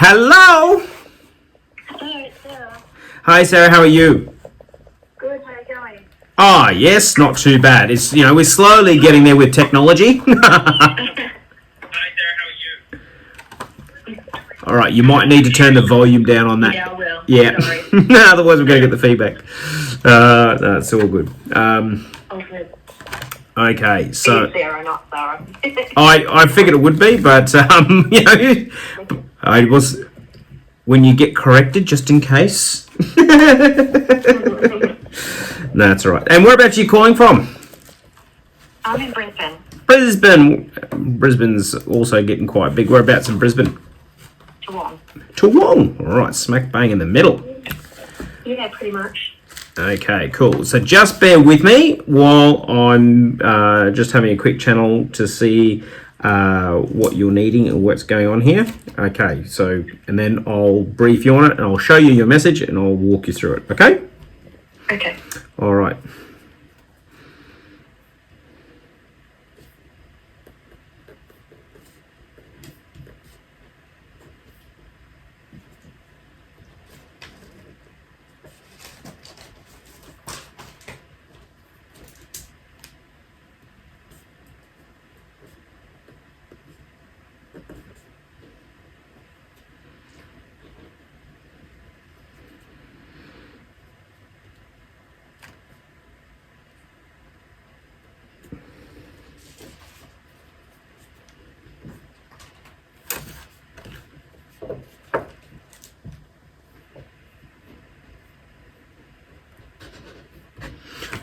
Hello. Hello, it's Sara. Hi, Sarah. How are you? Good, how are you going? Ah, yes, not too bad. It's we're slowly getting there with technology. All right, you might need to turn the volume down on that. Yeah, I will. Yeah. Otherwise, we're going to get the feedback. No, it's all good. Okay. Okay, so It's Sarah, not Sara. I figured it would be, but I was when you get corrected, just in case. That's all right. And where about you calling from? I'm in Brisbane. Brisbane. Brisbane's also getting quite big. Whereabouts in Brisbane? Toowong. Toowong. All right, smack bang in the middle. Yeah, pretty much. Okay, cool. So just bear with me while I'm just having a quick channel to see what you're needing and what's going on here. Okay, so, and then I'll brief you on it and I'll show you your message and I'll walk you through it, okay? Okay. All right.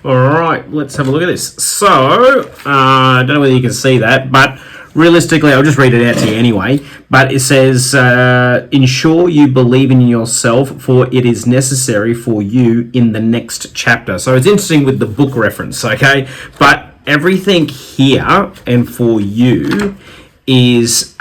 All right, let's have a look at this. So, I don't know whether you can see that, but realistically, I'll just read it out to you anyway. But it says, ensure you believe in yourself, for it is necessary for you in the next chapter. So it's interesting with the book reference, okay? But everything here and for you is...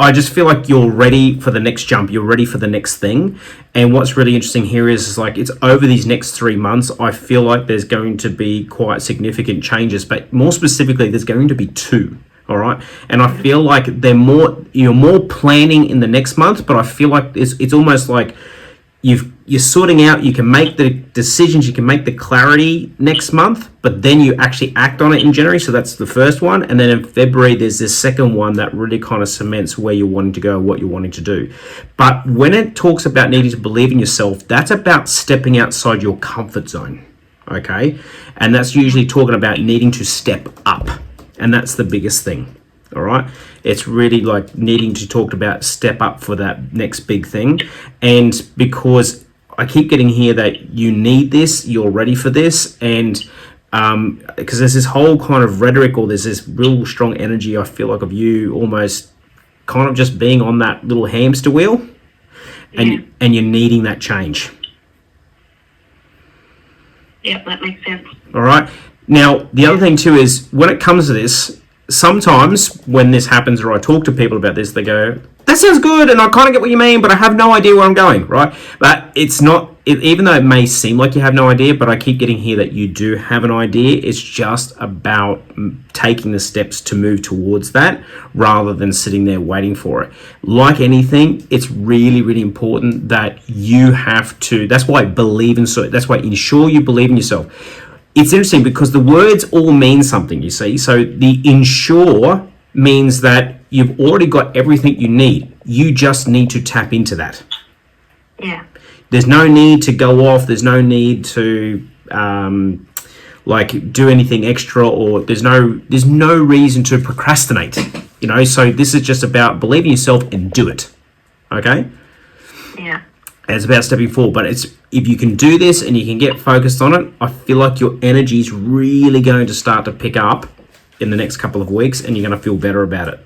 I just feel like you're ready for the next jump. You're ready for the next thing. And what's really interesting here is like it's over these next 3 months. I feel like there's going to be quite significant changes, but more specifically, there's going to be 2. All right. And I feel like you're more planning in the next month, but I feel like it's almost like you're sorting out, you can make the decisions, you can make the clarity next month, but then you actually act on it in January. So that's the first one. And then in February, there's this second one that really kind of cements where you're wanting to go, what you're wanting to do. But when it talks about needing to believe in yourself, that's about stepping outside your comfort zone. Okay. And that's usually talking about needing to step up. And that's the biggest thing. All right. It's really like needing to talk about step up for that next big thing. And because I keep getting here that you need this, you're ready for this. And because there's this whole kind of rhetoric, or there's this real strong energy, I feel like, of you almost kind of just being on that little hamster wheel, and you're needing that change. Yep, that makes sense. All right. Now, the other thing too is when it comes to this, sometimes when this happens or I talk to people about this, they go, that sounds good and I kind of get what you mean, but I have no idea where I'm going, right? But it's not, even though it may seem like you have no idea, but I keep getting here that you do have an idea. It's just about taking the steps to move towards that rather than sitting there waiting for it. Like anything, it's really, really important that you have to, that's why ensure you believe in yourself. It's interesting because the words all mean something, you see. So the ensure means that you've already got everything you need. You just need to tap into that. Yeah. There's no need to go off. There's no need to do anything extra, or there's no reason to procrastinate. So this is just about believe in yourself and do it. Okay? Yeah. And it's about stepping forward, but if you can do this and you can get focused on it, I feel like your energy is really going to start to pick up in the next couple of weeks, and you're going to feel better about it.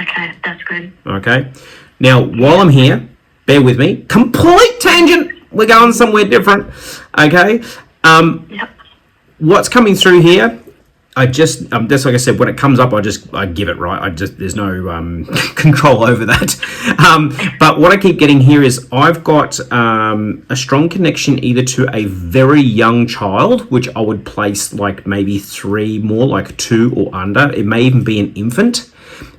Okay, that's good. Okay. Now, while I'm here, bear with me. Complete tangent. We're going somewhere different. Okay. Yep. What's coming through here? Just like I said, when it comes up, I give it, right. There's no control over that. But what I keep getting here is I've got a strong connection either to a very young child, which I would place like maybe 3 more, like 2 or under. It may even be an infant.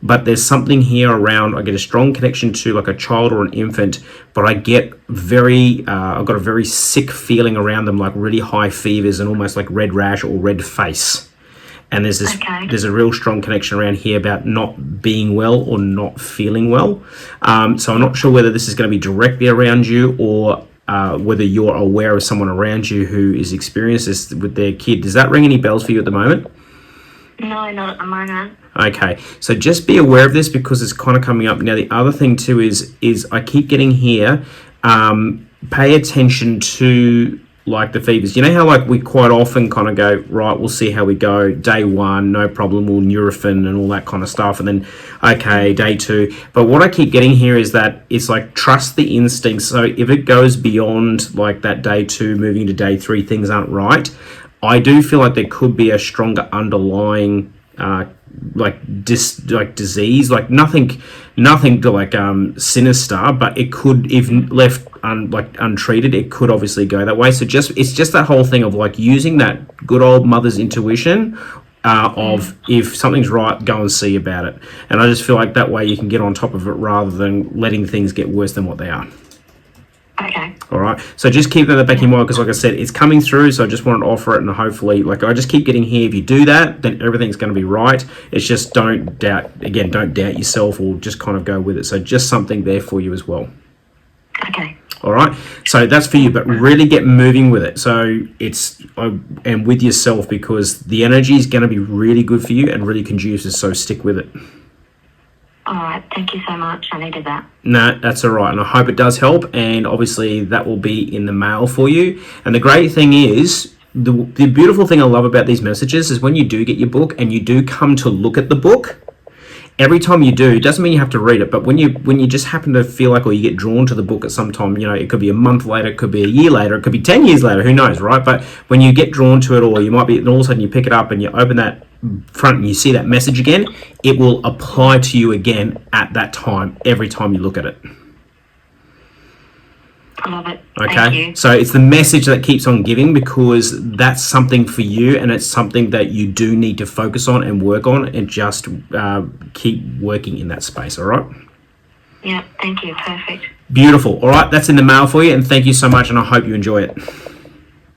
but there's something here around, I get a strong connection to like a child or an infant, but I get I've got a very sick feeling around them, like really high fevers and almost like red rash or red face. And there's a real strong connection around here about not being well or not feeling well. So I'm not sure whether this is going to be directly around you or whether you're aware of someone around you who is experiencing this with their kid. Does that ring any bells for you at the moment? No, not at the moment. Okay, so just be aware of this because it's kind of coming up. Now, the other thing too is I keep getting here, pay attention to like the fevers. You know how like we quite often kind of go, right, we'll see how we go. Day 1, no problem, we'll Nurofen and all that kind of stuff. And then, okay, day 2. But what I keep getting here is that it's like trust the instincts. So if it goes beyond like that day 2, moving to day 3, things aren't right. I do feel like there could be a stronger underlying disease, like nothing to like sinister, but it could, if left untreated, it could obviously go that way. So it's just that whole thing of like using that good old mother's intuition of if something's right, go and see about it. And I just feel like that way you can get on top of it rather than letting things get worse than what they are. Okay. All right. So just keep that in the back of your mind because, like I said, it's coming through. So I just wanted to offer it, and hopefully, like I just keep getting here. If you do that, then everything's going to be right. It's just don't doubt yourself, or just kind of go with it. So just something there for you as well. Okay. All right. So that's for you, but really get moving with it. So and with yourself because the energy is going to be really good for you and really conducive. So stick with it. All right. Thank you so much. I needed that. No, that's all right. And I hope it does help. And obviously that will be in the mail for you. And the great thing is, the beautiful thing I love about these messages is when you do get your book and you do come to look at the book, every time you do, it doesn't mean you have to read it, but when you just happen to feel like, or you get drawn to the book at some time, it could be a month later, it could be a year later, it could be 10 years later, who knows, right? But when you get drawn to it, or you might be, and all of a sudden you pick it up and you open that front and you see that message again, it will apply to you again at that time, every time you look at it. I love it. Okay, Thank you. so it's the message that keeps on giving because that's something for you, and it's something that you do need to focus on and work on, and just keep working in that space. All right. Yeah. Thank you. Perfect. Beautiful. All right, that's in the mail for you, and thank you so much, and I hope you enjoy it.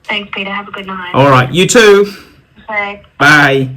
Thanks, Peter. Have a good night. All right, you too. Bye. Bye.